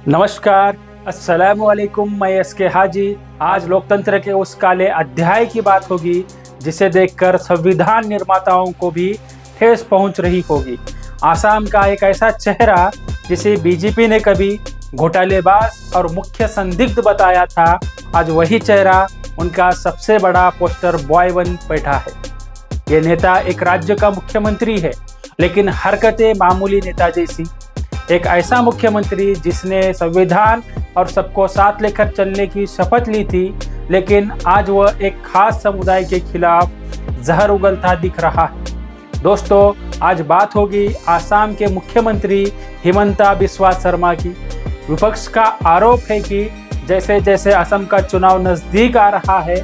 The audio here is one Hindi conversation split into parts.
नमस्कार, अस्सलामुअलैकुम। मैं एसके हाजी। आज लोकतंत्र के उस काले अध्याय की बात होगी जिसे देखकर संविधान निर्माताओं को भी ठेस पहुंच रही होगी। आसाम का एक ऐसा चेहरा जिसे बीजेपी ने कभी घोटालेबाज और मुख्य संदिग्ध बताया था, आज वही चेहरा उनका सबसे बड़ा पोस्टर बॉय बन बैठा है। ये नेता एक राज्य का मुख्यमंत्री है, लेकिन हरकतें मामूली नेता जैसी। एक ऐसा मुख्यमंत्री जिसने संविधान और सबको साथ लेकर चलने की शपथ ली थी, लेकिन आज वह एक खास समुदाय के खिलाफ जहर उगलता दिख रहा है। दोस्तों, आज बात होगी आसाम के मुख्यमंत्री हिमंता बिस्वा शर्मा की। विपक्ष का आरोप है कि जैसे जैसे असम का चुनाव नजदीक आ रहा है,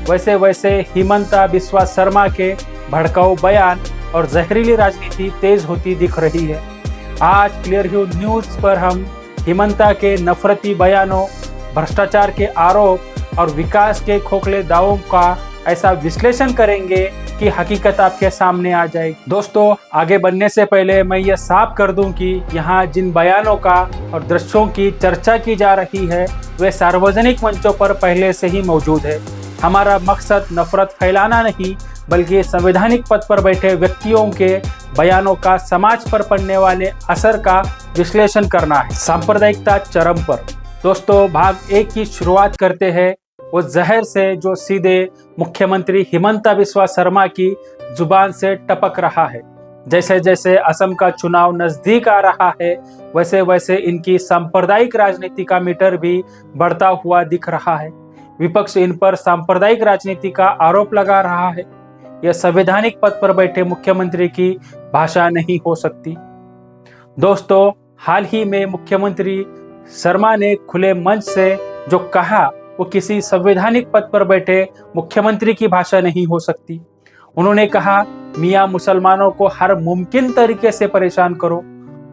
वैसे वैसे हिमंता बिस्वा शर्मा के भड़काऊ बयान और जहरीली राजनीति तेज होती दिख रही है। आज क्लियर व्यू न्यूज़ पर हम हिमंता के नफरती बयानों, भ्रष्टाचार के आरोप और विकास के खोखले दावों का ऐसा विश्लेषण करेंगे कि हकीकत आपके सामने आ जाएगी। दोस्तों, आगे बढ़ने से पहले मैं ये साफ कर दूं कि यहाँ जिन बयानों का और दृश्यों की चर्चा की जा रही है, वे सार्वजनिक मंचों पर पहले से ही मौजूद है। हमारा मकसद नफरत फैलाना नहीं, बल्कि संवैधानिक पद पर बैठे व्यक्तियों के बयानों का समाज पर पड़ने वाले असर का विश्लेषण करना है। सांप्रदायिकता चरम पर। दोस्तों, भाग 1 की शुरुआत करते हैं वो जहर से जो सीधे मुख्यमंत्री हिमंता बिस्वा शर्मा की जुबान से टपक रहा है। जैसे जैसे असम का चुनाव नजदीक आ रहा है, वैसे वैसे इनकी सांप्रदायिक राजनीति का मीटर भी बढ़ता हुआ दिख रहा है। विपक्ष इन पर सांप्रदायिक राजनीति का आरोप लगा रहा है। यह संवैधानिक पद पर बैठे मुख्यमंत्री की भाषा नहीं हो सकती। दोस्तों, हाल ही में मुख्यमंत्री शर्मा ने खुले मंच से जो कहा, वो किसी संवैधानिक पद पर बैठे मुख्यमंत्री की भाषा नहीं हो सकती। उन्होंने कहा, मियां मुसलमानों को हर मुमकिन तरीके से परेशान करो,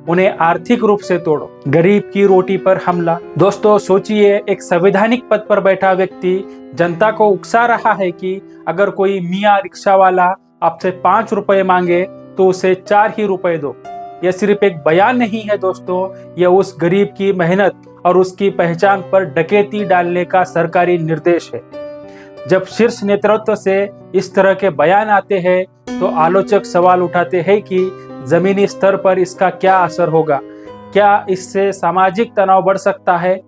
उन्हें आर्थिक रूप से तोड़ो, गरीब की रोटी पर हमला। दोस्तों, सोचिए, एक संवैधानिक पद पर बैठा व्यक्ति जनता को उकसा रहा है कि अगर कोई मियां रिक्शा वाला आपसे 5 रुपए मांगे तो उसे 4 ही रुपए दो। यह सिर्फ एक बयान नहीं है दोस्तों, यह उस गरीब की मेहनत और उसकी पहचान पर डकैती डालने का सरकारी निर्देश है। जब शीर्ष नेतृत्व से इस तरह के बयान आते हैं, तो आलोचक सवाल उठाते हैं कि जमीनी स्तर पर इसका क्या असर होगा। क्या इससे सामाजिक तनाव बढ़ सकता है?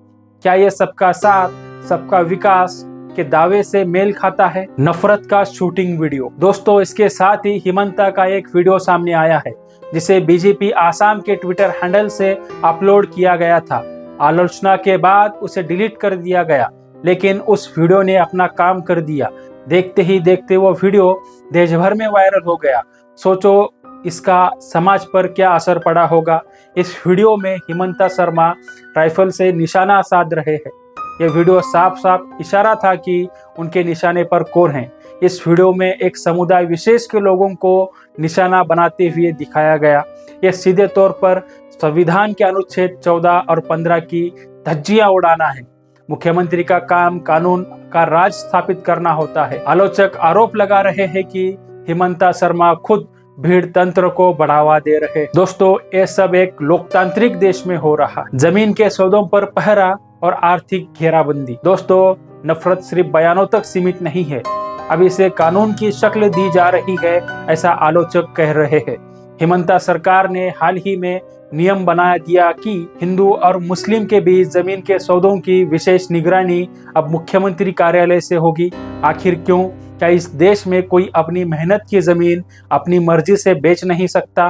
क्या यह सबका साथ, सबका विकास के दावे से मेल खाता है? नफरत का शूटिंग वीडियो। दोस्तों, इसके साथ ही हिमंता का एक वीडियो सामने आया है, जिसे बीजेपी आसाम के ट्विटर हैंडल से अपलोड किया गया था। आलोचना के बाद उसे डिलीट कर दिया गया, लेकिन उस वीडियो ने अपना काम कर दिया। देखते ही देखते वो वीडियो देश भर में वायरल हो गया। सोचो इसका समाज पर क्या असर पड़ा होगा। इस वीडियो में हिमंता शर्मा राइफल से निशाना साध रहे हैं। यह वीडियो साफ साफ इशारा था कि उनके निशाने पर कौन है। इस वीडियो में एक समुदाय विशेष के लोगों को निशाना बनाते हुए दिखाया गया। यह सीधे तौर पर संविधान के अनुच्छेद 14 और 15 की धज्जियां उड़ाना है। मुख्यमंत्री का काम कानून का राज स्थापित करना होता है। आलोचक आरोप लगा रहे हैं कि हिमंता शर्मा खुद भीड़ तंत्र को बढ़ावा दे रहे। दोस्तों, ये सब एक लोकतांत्रिक देश में हो रहा। जमीन के सौदों पर पहरा और आर्थिक घेराबंदी। दोस्तों, नफरत सिर्फ बयानों तक सीमित नहीं है, अब इसे कानून की शक्ल दी जा रही है, ऐसा आलोचक कह रहे हैं। हिमंता सरकार ने हाल ही में नियम बना दिया कि हिंदू और मुस्लिम के बीच जमीन के सौदों की विशेष निगरानी अब मुख्यमंत्री कार्यालय से होगी। आखिर क्यों? क्या इस देश में कोई अपनी मेहनत की जमीन अपनी मर्जी से बेच नहीं सकता?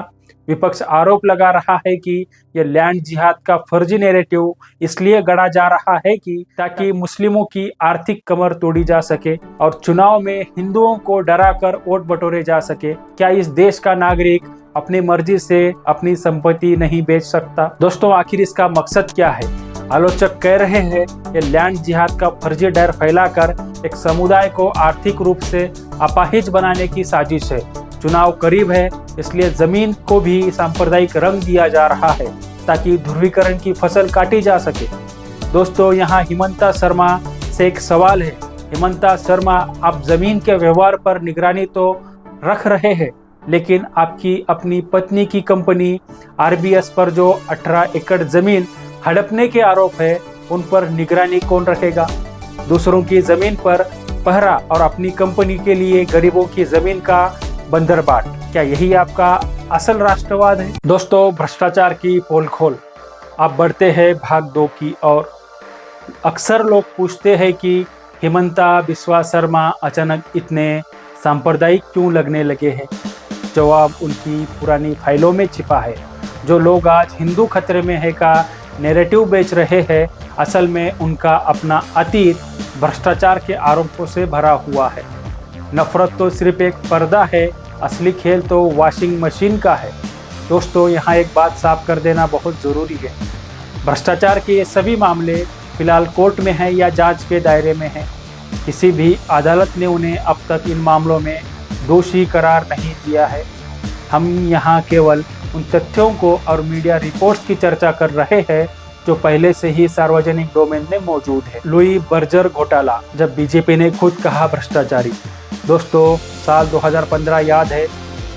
विपक्ष आरोप लगा रहा है कि यह लैंड जिहाद का फर्जी नैरेटिव इसलिए गढ़ा जा रहा है कि ताकि मुस्लिमों की आर्थिक कमर तोड़ी जा सके और चुनाव में हिंदुओं को डराकर वोट बटोरे जा सके। क्या इस देश का नागरिक अपनी मर्जी से अपनी संपत्ति नहीं बेच सकता? दोस्तों, आखिर इसका मकसद क्या है? आलोचक कह रहे हैं ये लैंड जिहाद का फर्जी डर फैलाकर एक समुदाय को आर्थिक रूप से अपाहिज बनाने की साजिश है। चुनाव करीब है, इसलिए जमीन को भी सांप्रदायिक रंग दिया जा रहा है ताकि ध्रुवीकरण की फसल काटी जा सके। दोस्तों, यहाँ हिमंता शर्मा से एक सवाल है। हिमंता शर्मा, आप जमीन के व्यवहार पर निगरानी तो रख रहे हैं, लेकिन आपकी अपनी पत्नी की कंपनी आरबीएस पर जो 18 एकड़ जमीन हड़पने के आरोप है, उन पर निगरानी कौन रखेगा? दूसरों की जमीन पर पहरा और अपनी कंपनी के लिए गरीबों की जमीन का बंदरबाट, क्या यही आपका असल राष्ट्रवाद है? दोस्तों, भ्रष्टाचार की पोल खोल। अब बढ़ते हैं भाग 2 की ओर। अक्सर लोग पूछते हैं कि हिमंता बिस्वा शर्मा अचानक इतने सांप्रदायिक क्यों लगने लगे हैं। जवाब उनकी पुरानी फाइलों में छिपा है। जो लोग आज हिंदू खतरे में है का नैरेटिव बेच रहे हैं, असल में उनका अपना अतीत भ्रष्टाचार के आरोपों से भरा हुआ है। नफरत तो सिर्फ एक पर्दा है, असली खेल तो वॉशिंग मशीन का है। दोस्तों, यहाँ एक बात साफ कर देना बहुत ज़रूरी है। भ्रष्टाचार के ये सभी मामले फिलहाल कोर्ट में हैं या जांच के दायरे में हैं। किसी भी अदालत ने उन्हें अब तक इन मामलों में दोषी करार नहीं दिया है। हम यहाँ केवल उन तथ्यों को और मीडिया रिपोर्ट्स की चर्चा कर रहे हैं जो पहले से ही सार्वजनिक डोमेन में मौजूद है। लुई बर्जर घोटाला, जब बीजेपी ने खुद कहा भ्रष्टाचारी। दोस्तों, साल 2015 याद है।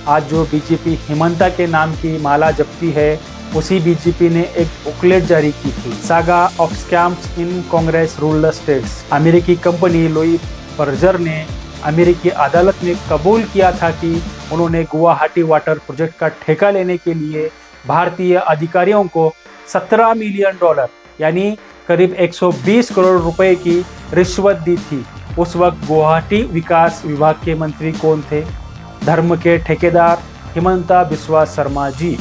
आज जो बीजेपी हिमंता के नाम की माला जपती है, उसी बीजेपी ने एक बुकलेट जारी की थी, saga of scams in Congress rural states. अमेरिकी कंपनी लुई बर्जर ने अमेरिकी अदालत में कबूल किया था कि उन्होंने गुवाहाटी वाटर प्रोजेक्ट का ठेका लेने के लिए भारतीय अधिकारियों को $17 मिलियन यानी करीब 120 करोड़ रुपए की रिश्वत दी थी। उस वक्त गुवाहाटी विकास विभाग के मंत्री कौन थे? धर्म के ठेकेदार हिमंता बिस्वा शर्मा जी।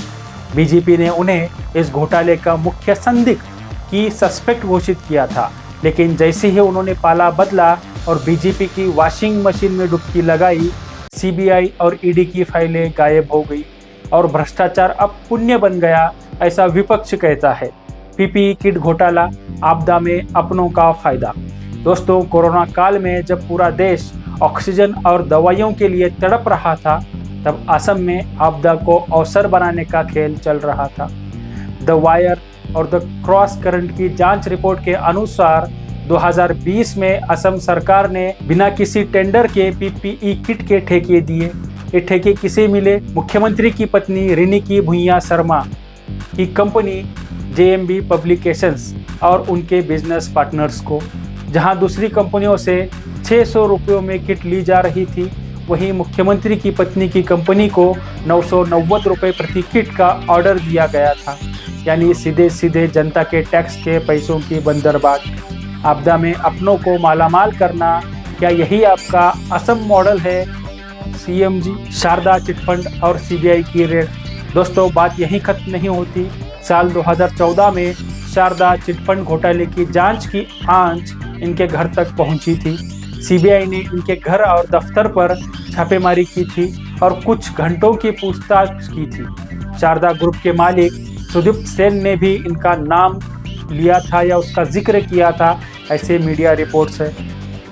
बीजेपी ने उन्हें इस घोटाले का मुख्य संदिग्ध की सस्पेक्ट घोषित किया था, लेकिन जैसे ही उन्होंने पाला बदला और बीजेपी की वॉशिंग मशीन में डुबकी लगाई, सीबीआई और ईडी की फाइलें गायब हो गई और भ्रष्टाचार अब पुण्य बन गया, ऐसा विपक्ष कहता है। पीपीई किट घोटाला, आपदा में अपनों का फायदा। दोस्तों, कोरोना काल में जब पूरा देश ऑक्सीजन और दवाइयों के लिए तड़प रहा था, तब असम में आपदा को अवसर बनाने का खेल चल रहा था। द वायर और द क्रॉस करंट की जांच रिपोर्ट के अनुसार 2020 में असम सरकार ने बिना किसी टेंडर के पीपीई किट के ठेके दिए। ये ठेके किसे मिले? मुख्यमंत्री की पत्नी रिनिकी भुइयां शर्मा की कंपनी जेएमबी पब्लिकेशंस और उनके बिजनेस पार्टनर्स को। जहां दूसरी कंपनियों से 600 रुपयों में किट ली जा रही थी, वहीं मुख्यमंत्री की पत्नी की कंपनी को 990 रुपये प्रति किट का ऑर्डर दिया गया था। यानी सीधे सीधे जनता के टैक्स के पैसों की बंदरबाट। आपदा में अपनों को मालामाल करना, क्या यही आपका असम मॉडल है? सीएमजी, शारदा चिटफंड और सीबीआई की रेड। दोस्तों, बात यहीं खत्म नहीं होती। साल 2014 में शारदा चिटफंड घोटाले की जांच की आंच इनके घर तक पहुंची थी। सीबीआई ने इनके घर और दफ्तर पर छापेमारी की थी और कुछ घंटों की पूछताछ की थी। शारदा ग्रुप के मालिक सुदीप सेन ने भी इनका नाम लिया था या उसका जिक्र किया था, ऐसे मीडिया रिपोर्ट्स है।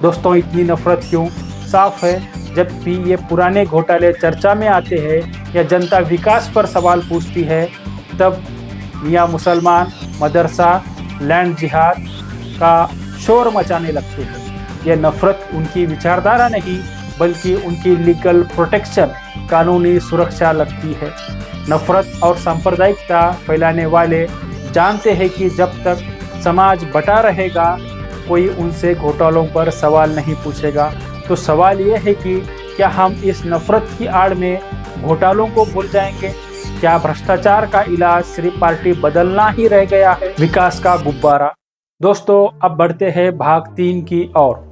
दोस्तों, इतनी नफरत क्यों? साफ है, जब भी ये पुराने घोटाले चर्चा में आते हैं या जनता विकास पर सवाल पूछती है, तब मियाँ मुसलमान, मदरसा, लैंड जिहाद का शोर मचाने लगते हैं। यह नफरत उनकी विचारधारा नहीं, बल्कि उनकी लीगल प्रोटेक्शन, कानूनी सुरक्षा लगती है। नफरत और सांप्रदायिकता फैलाने वाले जानते हैं कि जब तक समाज बटा रहेगा, कोई उनसे घोटालों पर सवाल नहीं पूछेगा। तो सवाल ये है कि क्या हम इस नफरत की आड़ में घोटालों को भूल जाएंगे? क्या भ्रष्टाचार का इलाज सिर्फ पार्टी बदलना ही रह गया है? विकास का गुब्बारा। दोस्तों, अब बढ़ते हैं भाग 3 की ओर।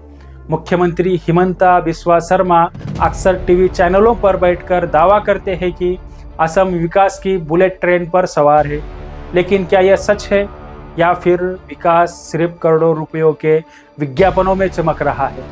मुख्यमंत्री हिमंता बिस्वा शर्मा अक्सर टीवी चैनलों पर बैठकर दावा करते हैं कि असम विकास की बुलेट ट्रेन पर सवार है, लेकिन क्या यह सच है या फिर विकास सिर्फ करोड़ों रुपयों के विज्ञापनों में चमक रहा है?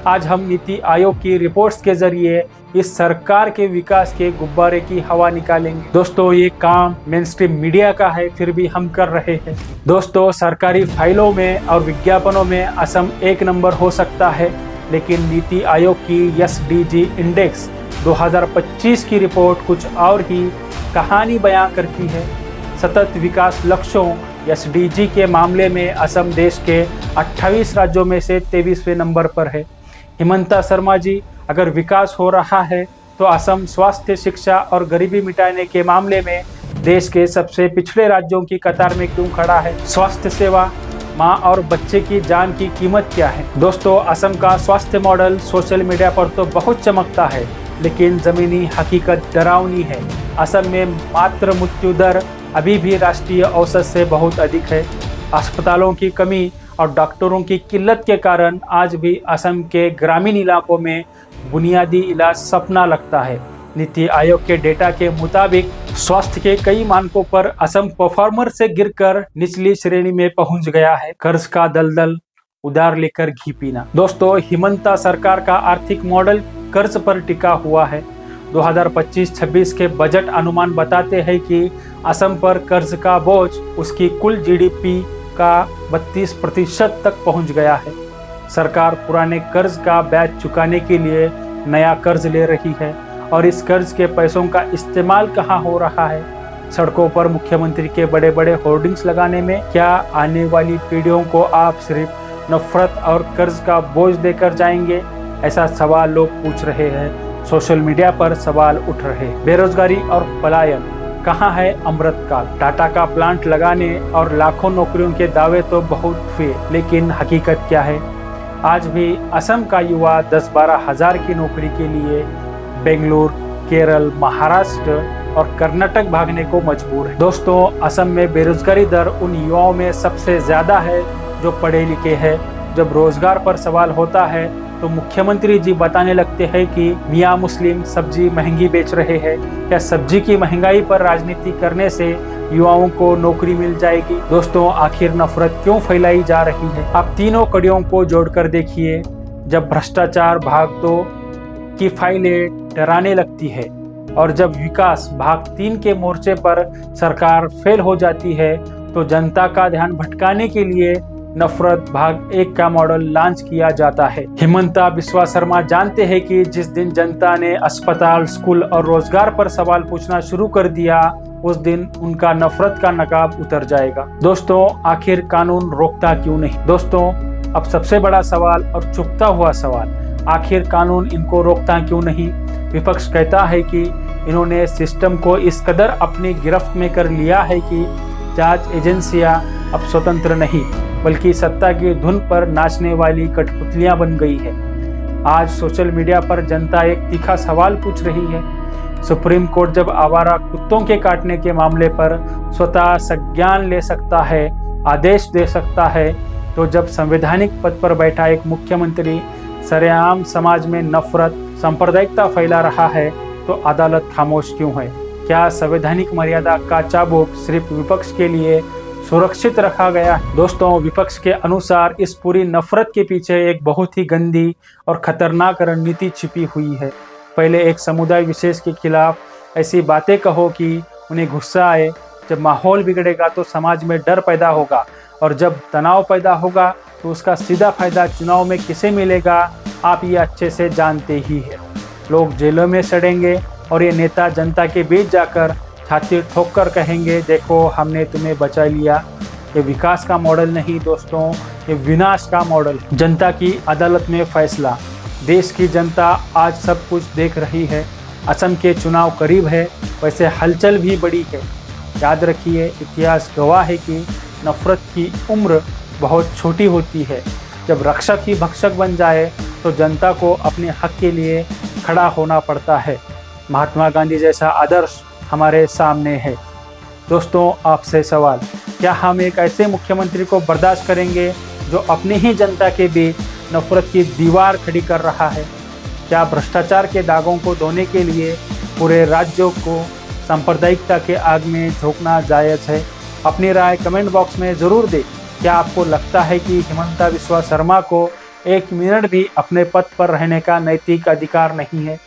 आज हम नीति आयोग की रिपोर्ट्स के जरिए इस सरकार के विकास के गुब्बारे की हवा निकालेंगे। दोस्तों, ये काम मेनस्ट्रीम मीडिया का है, फिर भी हम कर रहे हैं। दोस्तों, सरकारी फाइलों में और विज्ञापनों में असम एक नंबर हो सकता है, लेकिन नीति आयोग की एसडीजी इंडेक्स 2025 की रिपोर्ट कुछ और ही कहानी बयां करती है। सतत विकास लक्ष्यों एसडीजी के मामले में असम देश के 28 राज्यों में से 23वें नंबर पर है। हिमंता शर्मा जी, अगर विकास हो रहा है तो असम स्वास्थ्य, शिक्षा और गरीबी मिटाने के मामले में देश के सबसे पिछड़े राज्यों की कतार में क्यों खड़ा है? स्वास्थ्य सेवा, माँ और बच्चे की जान की कीमत क्या है? दोस्तों, असम का स्वास्थ्य मॉडल सोशल मीडिया पर तो बहुत चमकता है, लेकिन जमीनी हकीकत डरावनी है। असम में मातृ मृत्यु दर अभी भी राष्ट्रीय औसत से बहुत अधिक है। अस्पतालों की कमी और डॉक्टरों की किल्लत के कारण आज भी असम के ग्रामीण इलाकों में बुनियादी इलाज सपना लगता है। नीति आयोग के डेटा के मुताबिक स्वास्थ्य के कई मानकों पर असम परफॉर्मर से गिरकर निचली श्रेणी में पहुंच गया है। कर्ज का दलदल, उधार लेकर घी पीना। दोस्तों, हिमंता सरकार का आर्थिक मॉडल कर्ज पर टिका हुआ है। 2025-26 के बजट अनुमान बताते हैं कि असम पर कर्ज का बोझ उसकी कुल जीडीपी का 32% तक पहुंच गया है। सरकार पुराने कर्ज का ब्याज चुकाने के लिए नया कर्ज ले रही है और इस कर्ज के पैसों का इस्तेमाल कहाँ हो रहा है? सड़कों पर मुख्यमंत्री के बड़े बड़े होर्डिंग्स लगाने में। क्या आने वाली पीढ़ियों को आप सिर्फ नफरत और कर्ज का बोझ देकर जाएंगे? ऐसा सवाल लोग पूछ रहे हैं। सोशल मीडिया पर सवाल उठ रहे हैं। बेरोजगारी और पलायन, कहाँ है अमृतकाल? टाटा का प्लांट लगाने और लाखों नौकरियों के दावे तो बहुत हुए, लेकिन हकीकत क्या है? आज भी असम का युवा 10-12 हजार की नौकरी के लिए बेंगलुरु, केरल, महाराष्ट्र और कर्नाटक भागने को मजबूर है। दोस्तों, असम में बेरोजगारी दर उन युवाओं में सबसे ज्यादा है जो पढ़े लिखे हैं। जब रोजगार पर सवाल होता है तो मुख्यमंत्री जी बताने लगते हैं कि मियाँ मुस्लिम सब्जी महंगी बेच रहे हैं। क्या सब्जी की महंगाई पर राजनीति करने से युवाओं को नौकरी मिल जाएगी? दोस्तों, आखिर नफरत क्यों फैलाई जा रही है? आप तीनों कड़ियों को जोड़कर देखिए। जब भ्रष्टाचार भाग 2 की फाइलें डराने लगती है और जब विकास भाग 3 के मोर्चे पर सरकार फेल हो जाती है, तो जनता का ध्यान भटकाने के लिए नफरत भाग 1 का मॉडल लॉन्च किया जाता है। हिमंता बिस्वा शर्मा जानते हैं कि जिस दिन जनता ने अस्पताल, स्कूल और रोजगार पर सवाल पूछना शुरू कर दिया, उस दिन उनका नफरत का नकाब उतर जाएगा। दोस्तों, आखिर कानून रोकता क्यों नहीं? दोस्तों, अब सबसे बड़ा सवाल और चुभता हुआ सवाल, आखिर कानून इनको रोकता क्यों नहीं? विपक्ष कहता है कि इन्होंने सिस्टम को इस कदर अपनी गिरफ्त में कर लिया है कि जांच एजेंसियां अब स्वतंत्र नहीं बल्कि सत्ता की धुन पर नाचने वाली कठपुतलियां बन गई है। आज सोशल मीडिया पर जनता एक तीखा सवाल पूछ रही है। सुप्रीम कोर्ट जब आवारा कुत्तों के काटने के मामले पर स्वतः संज्ञान ले सकता है, आदेश दे सकता है, तो जब संवैधानिक पद पर बैठा एक मुख्यमंत्री सरेआम समाज में नफरत, सांप्रदायिकता फैला रहा है, तो अदालत खामोश क्यों है? क्या संवैधानिक मर्यादा का चाबुक सिर्फ विपक्ष के लिए सुरक्षित रखा गया? दोस्तों, विपक्ष के अनुसार इस पूरी नफरत के पीछे एक बहुत ही गंदी और खतरनाक रणनीति छिपी हुई है। पहले एक समुदाय विशेष के खिलाफ ऐसी बातें कहो कि उन्हें गुस्सा आए। जब माहौल बिगड़ेगा तो समाज में डर पैदा होगा, और जब तनाव पैदा होगा तो उसका सीधा फायदा चुनाव में किसे मिलेगा, आप ये अच्छे से जानते ही हैं। लोग जेलों में सड़ेंगे और ये नेता जनता के बीच जाकर छाती ठोक कर कहेंगे, देखो हमने तुम्हें बचा लिया। ये विकास का मॉडल नहीं दोस्तों, ये विनाश का मॉडल। जनता की अदालत में फैसला। देश की जनता आज सब कुछ देख रही है। असम के चुनाव करीब है, वैसे हलचल भी बड़ी है। याद रखिए, इतिहास गवाह है कि नफरत की उम्र बहुत छोटी होती है। जब रक्षक ही भक्षक बन जाए तो जनता को अपने हक के लिए खड़ा होना पड़ता है। महात्मा गांधी जैसा आदर्श हमारे सामने है। दोस्तों, आपसे सवाल, क्या हम एक ऐसे मुख्यमंत्री को बर्दाश्त करेंगे जो अपनी ही जनता के बीच नफरत की दीवार खड़ी कर रहा है? क्या भ्रष्टाचार के दागों को धोने के लिए पूरे राज्यों को सांप्रदायिकता के आग में झोंकना जायज़ है? अपनी राय कमेंट बॉक्स में ज़रूर दें। क्या आपको लगता है कि हिमंता बिस्वा शर्मा को 1 मिनट भी अपने पद पर रहने का नैतिक अधिकार नहीं है?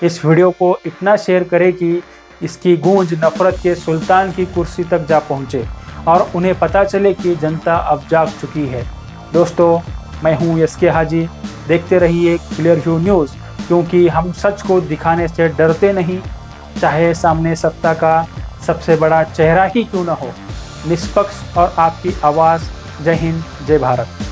इस वीडियो को इतना शेयर करें कि इसकी गूंज नफरत के सुल्तान की कुर्सी तक जा पहुंचे और उन्हें पता चले कि जनता अब जाग चुकी है। दोस्तों, मैं हूं एसके हाजी। देखते रहिए क्लियर व्यू न्यूज़, क्योंकि हम सच को दिखाने से डरते नहीं, चाहे सामने सत्ता का सबसे बड़ा चेहरा ही क्यों न हो। निष्पक्ष और आपकी आवाज़। जय हिंद, जय भारत।